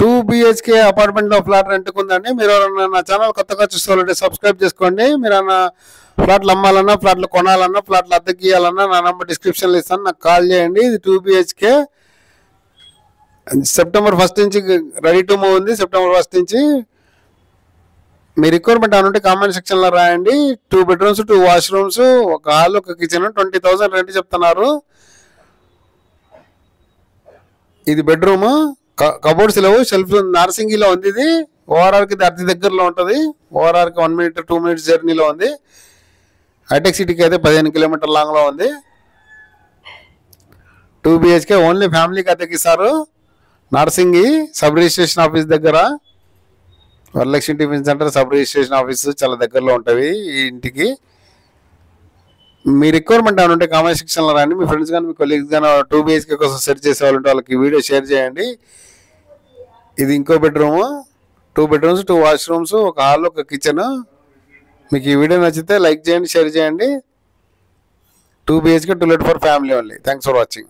2 BHK అపార్ట్మెంట్లో flat రెంట్కి ఉందండి. మీరు ఎవరైనా నా ఛానల్ కొత్తగా చూసుకోవాలంటే సబ్స్క్రైబ్ చేసుకోండి. మీరు ఏమైనా ఫ్లాట్లు అమ్మాలన్నా, ఫ్లాట్లు కొనాలన్నా, ఫ్లాట్లు అద్దెకి ఇవ్వాలన్నా నా నెంబర్ డిస్క్రిప్షన్లో ఇస్తాను, నాకు కాల్ చేయండి. ఇది 2 BHK. సెప్టెంబర్ 1 నుంచి రెడీ టు మూవ్ ఉంది. సెప్టెంబర్ 1 నుంచి మీ రిక్వైర్మెంట్ అనుంటే కామెంట్ సెక్షన్లో రాయండి. 2 bedrooms, 2 washrooms, ఒక హాల్, ఒక కిచెన్, 20,000 రెంట్ చెప్తున్నారు. ఇది బెడ్రూమ్. కబోర్డ్స్ లేవు, షెల్ఫ్ నార్సింగిలో ఉంది. ఇది ఓఆర్ఆర్కి అతి దగ్గరలో ఉంటుంది. ఓఆర్ఆర్కి 1 minute 2 minutes జర్నీలో ఉంది. హైటెక్ సిటీకి అయితే 15 kilometer లాంగ్లో ఉంది. 2 BHK ఓన్లీ ఫ్యామిలీకి అద్దెకిస్తారు. నార్సింగి సబ్ రిజిస్ట్రేషన్ ఆఫీస్ దగ్గర, Varalakshmi tiffin centre sub registration office చాలా దగ్గరలో ఉంటుంది ఈ ఇంటికి. మీ రిక్వైర్మెంట్ ఏమైనా ఉంటే కామెంట్ సెక్షన్లో రాండి. మీ ఫ్రెండ్స్ కానీ, మీ కొలీగ్స్ కానీ 2 BHK కోసం సెర్చ్ చేసే వాళ్ళు ఉంటే వాళ్ళకి వీడియో షేర్ చేయండి. ఇది ఇంకో బెడ్రూమ్. 2 bedrooms, 2 washrooms, ఒక హాల్, ఒక కిచెన్. మీకు ఈ వీడియో నచ్చితే లైక్ చేయండి, షేర్ చేయండి. 2 BHK, 2 let for family only. Thanks for watching.